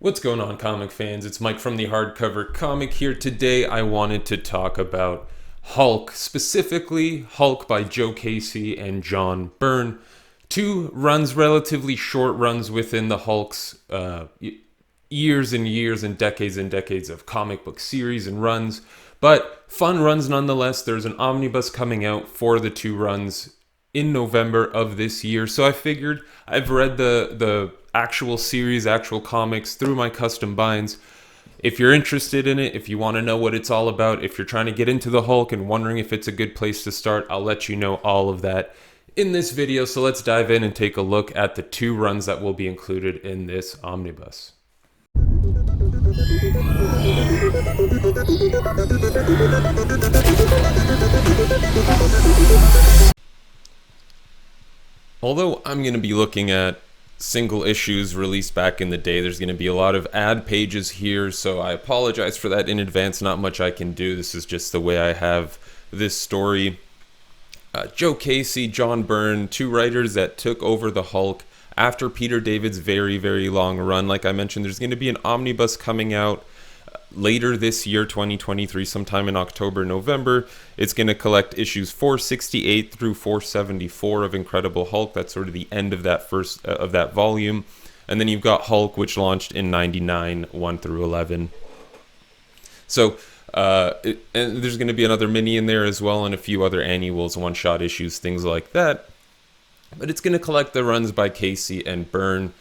What's going on, comic fans? It's Mike from the Hardcover Comic here. Today I wanted to talk about Hulk, specifically Hulk by Joe Casey and John Byrne. Two runs, relatively short runs within the Hulk's years and years and decades of comic book series and runs, but fun runs nonetheless. There's an omnibus coming out for the two runs in November of this year. So I figured I've read the actual series, actual comics through my custom binds. If you're interested in it, if you want to know what it's all about, if you're trying to get into the Hulk and wondering if it's a good place to start, I'll let you know all of that in this video. So let's dive in and take a look at the two runs that will be included in this omnibus. Although I'm going to be looking at single issues released back in the day, there's going to be a lot of ad pages here, so I apologize for that in advance. Not much I can do. This is just the way I have this story. Joe Casey, John Byrne, two writers that took over the Hulk after Peter David's very, very long run. Like I mentioned, there's going to be an omnibus coming out later this year, 2023, sometime in October, November. It's going to collect issues 468 through 474 of Incredible Hulk. That's sort of the end of that first of that volume. And then you've got Hulk, which launched in 99, 1 through 11. So, and there's going to be another mini in there as well, and a few other annuals, one-shot issues, things like that. But it's going to collect the runs by Casey and Byrne.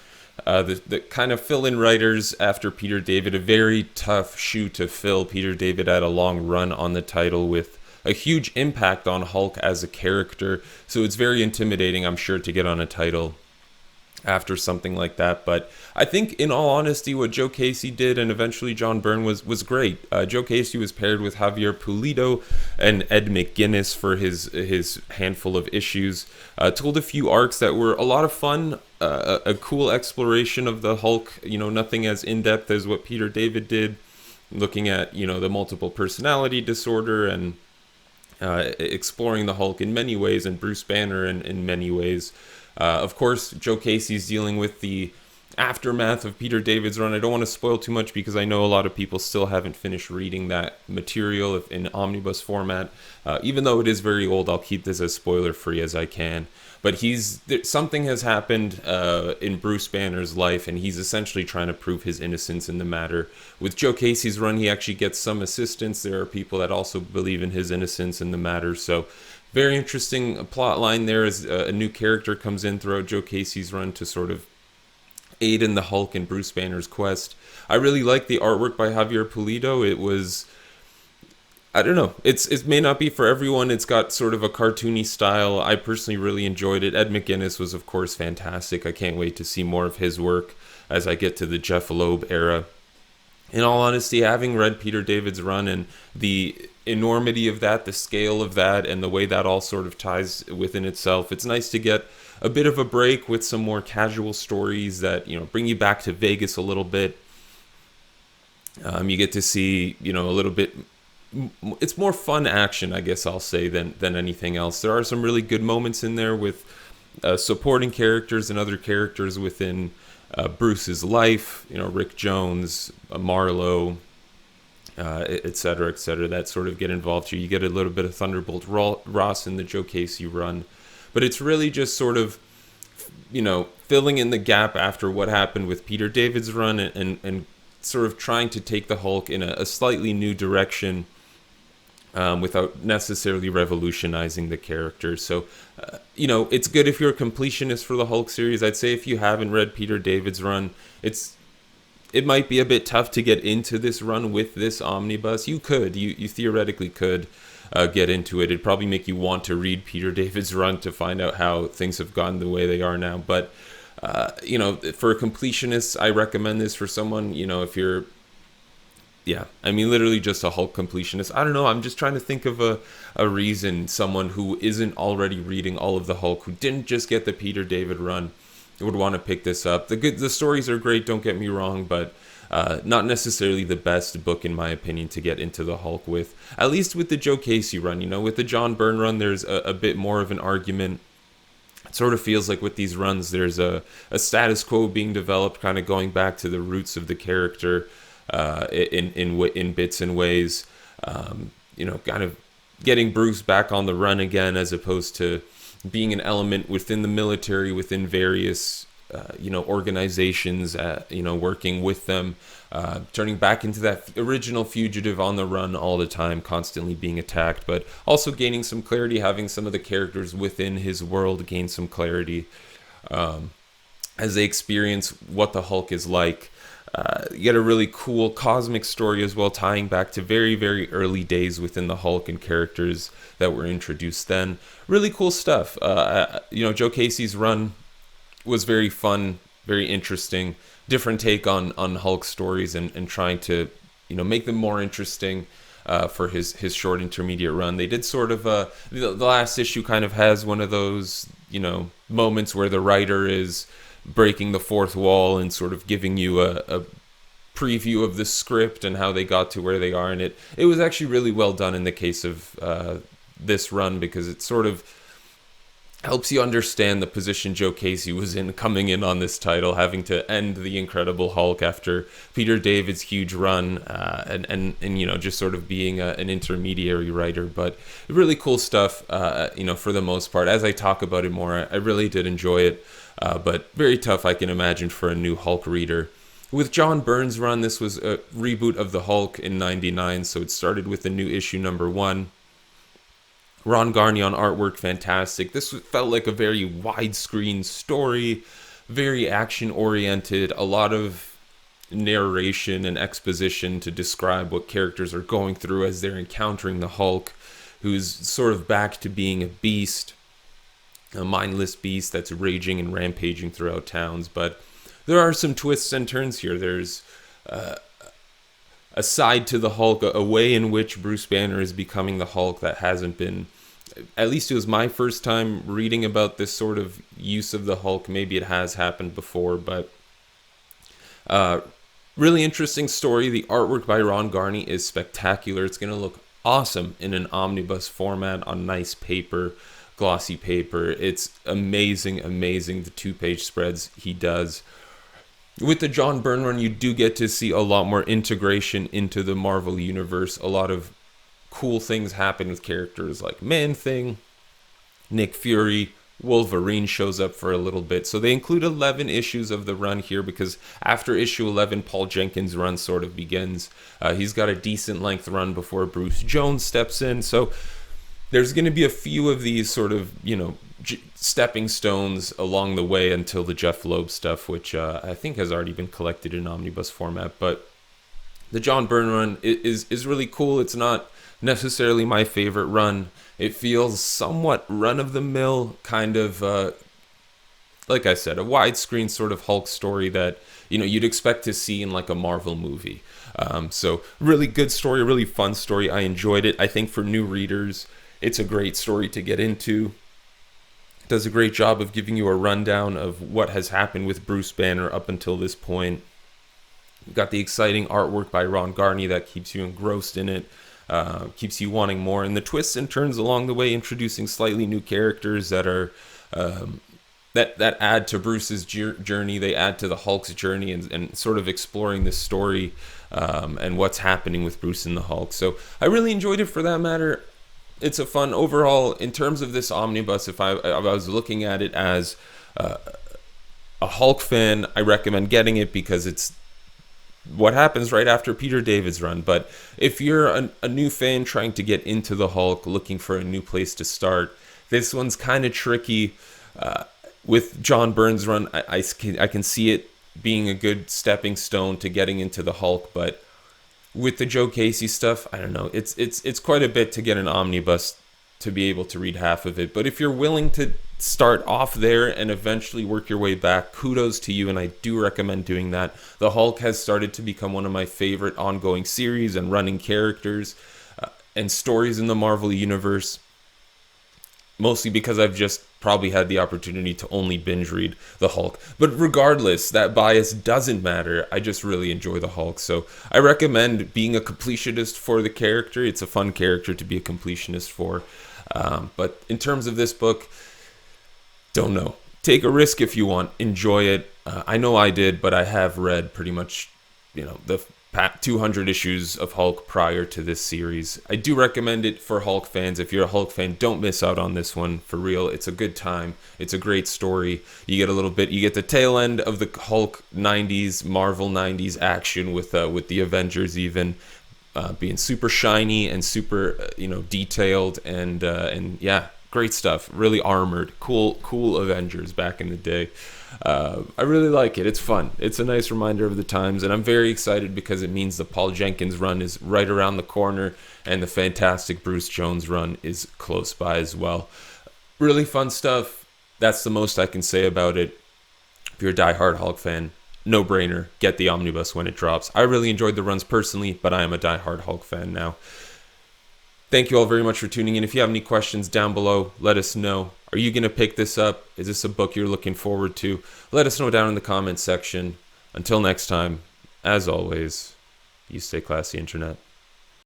The kind of fill-in writers after Peter David, a very tough shoe to fill. Peter David had a long run on the title with a huge impact on Hulk as a character, so it's very intimidating, I'm sure, to get on a title after something like that. But I think, in all honesty, what Joe Casey did and eventually John Byrne was great. Joe Casey was paired with Javier Pulido and Ed McGuinness for his handful of issues. Told a few arcs that were a lot of fun, a cool exploration of the Hulk. You know, nothing as in-depth as what Peter David did, looking at, you know, the multiple personality disorder and exploring the Hulk in many ways, and Bruce Banner in many ways. Of course, Joe Casey's dealing with the aftermath of Peter David's run. I don't want to spoil too much because I know a lot of people still haven't finished reading that material in omnibus format. Even though it is very old, I'll keep this as spoiler-free as I can. But something has happened in Bruce Banner's life, and he's essentially trying to prove his innocence in the matter. With Joe Casey's run, he actually gets some assistance. There are people that also believe in his innocence in the matter, so very interesting plot line there as a new character comes in throughout Joe Casey's run to sort of aid in the Hulk and Bruce Banner's quest. I really like the artwork by Javier Pulido. It was, I don't know, it may not be for everyone. It's got sort of a cartoony style. I personally really enjoyed it. Ed McGuinness was, of course, fantastic. I can't wait to see more of his work as I get to the Jeff Loeb era. In all honesty, having read Peter David's run and the enormity of that, the scale of that, and the way that all sort of ties within itself, it's nice to get a bit of a break with some more casual stories that, you know, bring you back to Vegas a little bit. You get to see, you know, a little bit. It's more fun action, I guess I'll say, than anything else. There are some really good moments in there with supporting characters and other characters within Bruce's life, you know, Rick Jones, Marlowe, etc., that sort of get involved here. You get a little bit of Thunderbolt Ross in the Joe Casey run, but it's really just sort of, you know, filling in the gap after what happened with Peter David's run and sort of trying to take the Hulk in a slightly new direction without necessarily revolutionizing the character. So, you know, it's good if you're a completionist for the Hulk series. I'd say if you haven't read Peter David's run, it might be a bit tough to get into this run with this omnibus. You theoretically could get into it. It'd probably make you want to read Peter David's run to find out how things have gone the way they are now. But, you know, for a completionist, I recommend this for someone, you know, if you're, yeah, I mean, literally just a Hulk completionist. I don't know, I'm just trying to think of a reason someone who isn't already reading all of the Hulk, who didn't just get the Peter David run, would want to pick this up. The stories are great, don't get me wrong, but not necessarily the best book, in my opinion, to get into the Hulk with. At least with the Joe Casey run, you know, with the John Byrne run, there's a bit more of an argument It sort of feels like with these runs, there's a status quo being developed, kind of going back to the roots of the character in bits and ways. Kind of getting Bruce back on the run again, as opposed to being an element within the military, within various organizations, working with them, turning back into that original fugitive on the run all the time, constantly being attacked, but also gaining some clarity, having some of the characters within his world gain some clarity as they experience what the Hulk is like. You get a really cool cosmic story as well, tying back to very, very early days within the Hulk and characters that were introduced then. Really cool stuff. Joe Casey's run was very fun, very interesting, different take on Hulk stories, and trying to make them more interesting for his short intermediate run. They did sort of the last issue kind of has one of those moments where the writer is breaking the fourth wall and sort of giving you a preview of the script and how they got to where they are, and it was actually really well done in the case of this run, because it sort of helps you understand the position Joe Casey was in coming in on this title, having to end the Incredible Hulk after Peter David's huge run, and just sort of being an intermediary writer. But really cool stuff, for the most part. As I talk about it more, I really did enjoy it, but very tough, I can imagine, for a new Hulk reader. With John Byrne's run, this was a reboot of the Hulk in '99, so it started with the new issue number 1. Ron Garney on artwork, fantastic. This felt like a very widescreen story, very action-oriented, a lot of narration and exposition to describe what characters are going through as they're encountering the Hulk, who's sort of back to being a beast, a mindless beast that's raging and rampaging throughout towns. But there are some twists and turns here. There's a side to the Hulk, a way in which Bruce Banner is becoming the Hulk that hasn't been, at least it was my first time reading about this sort of use of the Hulk. Maybe it has happened before, but really interesting story. The artwork by Ron Garney is spectacular. It's going to look awesome in an omnibus format on nice paper, glossy paper. It's amazing, the 2-page spreads he does. With the John Byrne run, you do get to see a lot more integration into the Marvel Universe. A lot of cool things happen with characters like Man-Thing, Nick Fury, Wolverine shows up for a little bit. So they include 11 issues of the run here, because after issue 11, Paul Jenkins' run sort of begins. He's got a decent length run before Bruce Jones steps in. So there's going to be a few of these sort of, stepping stones along the way until the Jeff Loeb stuff, which I think has already been collected in omnibus format. But the John Byrne run is really cool. It's not necessarily my favorite run. It feels somewhat run-of-the-mill, kind of, like I said, a widescreen sort of Hulk story that, you'd expect to see in like a Marvel movie. So really good story, really fun story. I enjoyed it. I think for new readers, it's a great story to get into. It does a great job of giving you a rundown of what has happened with Bruce Banner up until this point. You've got the exciting artwork by Ron Garney that keeps you engrossed in it, keeps you wanting more, and the twists and turns along the way, introducing slightly new characters that are that add to Bruce's journey. They add to the Hulk's journey, and sort of exploring this story and what's happening with Bruce and the Hulk. So I really enjoyed it for that matter. It's a fun overall, in terms of this omnibus, if I was looking at it as a Hulk fan, I recommend getting it because it's what happens right after Peter David's run. But if you're a new fan trying to get into the Hulk, looking for a new place to start, this one's kind of tricky. With John Byrne's run, I can see it being a good stepping stone to getting into the Hulk, but with the Joe Casey stuff, I don't know. It's quite a bit to get an omnibus to be able to read half of it. But if you're willing to start off there and eventually work your way back, kudos to you, and I do recommend doing that. The Hulk has started to become one of my favorite ongoing series and running characters and stories in the Marvel Universe, mostly because I've just probably had the opportunity to only binge read the Hulk. But regardless, that bias doesn't matter. I just really enjoy the Hulk. So I recommend being a completionist for the character. It's a fun character to be a completionist for. But in terms of this book, Don't know. Take a risk if you want. Enjoy it. I know I did, but I have read pretty much, the 200 issues of Hulk prior to this series. I do recommend it for Hulk fans. If you're a Hulk fan, don't miss out on this one. For real, it's a good time. It's a great story. You get the tail end of the Hulk 90s, Marvel 90s action with the Avengers even. Being super shiny and super, detailed and yeah, great stuff. Really armored, cool Avengers back in the day. I really like it. It's fun. It's a nice reminder of the times, and I'm very excited because it means the Paul Jenkins run is right around the corner, and the fantastic Bruce Jones run is close by as well. Really fun stuff. That's the most I can say about it. If you're a diehard Hulk fan, no brainer, get the omnibus when it drops. I really enjoyed the runs personally, but I am a diehard Hulk fan now. Thank you all very much for tuning in. If you have any questions down below, let us know. Are you going to pick this up? Is this a book you're looking forward to? Let us know down in the comments section. Until next time, as always, you stay classy, Internet.